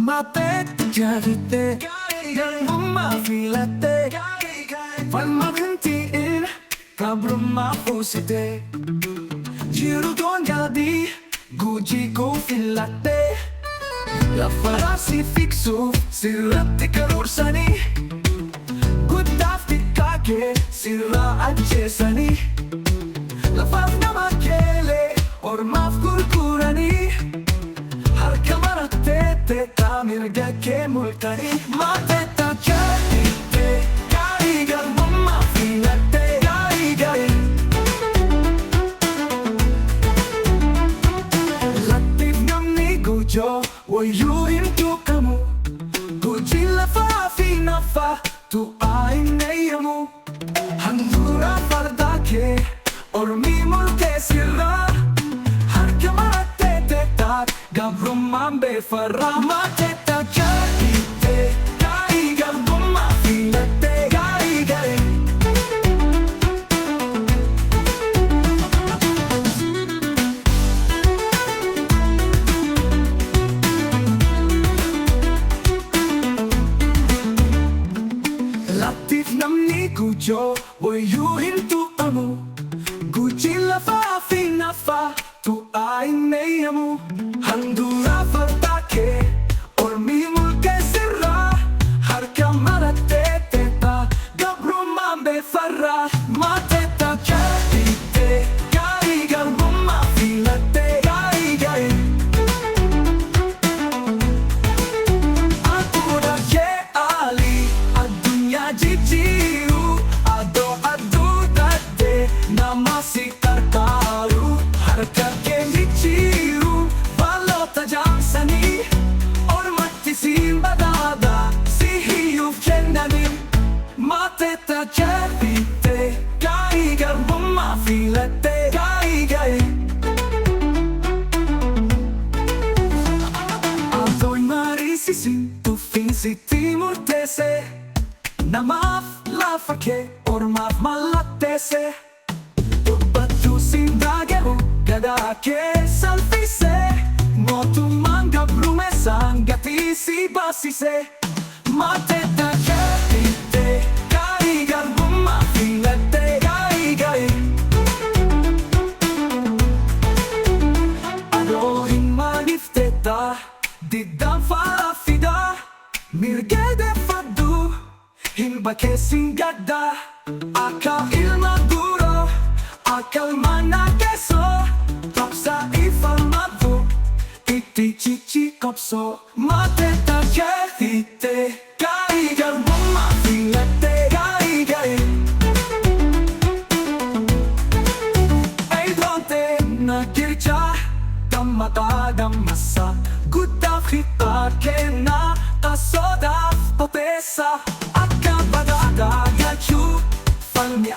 Mapet-jarite Yang mafilate Palmagantiin Kabrum mapusite Girudon gadi Guji ko filate La farasi fixo Sirate karursani Gudafti kage Sira adjesani La faf namakele Ormaf kurkurani Harka maratete Tamirga ke multani Mateta charite Garigal mumma filate Garigal Latif namni gujo Wayuhin tu kamu Guji la fafi nafa Tu ainayamu Handura fardake Ormi mulke sirra Harka maratete tak Gabrum mambe farra Mateta charite Garigal mumma filate Garigal Latif namni gujo Wayuhin tu amu Guji la fafi nafa Tu ainayamu Handura fardake Ormi mulke sirra Harka maratete ta Gabrum mambe farra Mateta charite Garigal mumma filate Garigal Aduda ke ali Adunya jijiu Ado adudate Namasi karkaru Harka ke jijiu Balota jamsani Ormatti simbadada Sihiyu kendani Mateta charite Garigal mumma filate Garigal Adoy marisisin Tu finsi timurtese Namaf lafake Ormaf malatese Tubbatu sindagehu Gadake salfise Motu manga brumesan Gatisi basise Mateta charite Garigal mumma filate Garigal Adohin manifteta Diddan farafida Mirgede faddu Hilba kesin gadda Aka ilma duro Akal mana keso Topsa ifalmadu Iti cici kopso Mateta charite Garigal mumma filate Garigal Ay donte nagirja Damata damasa Gudaf khitar kena Kasodaf popesa Akabadada gachu Falmi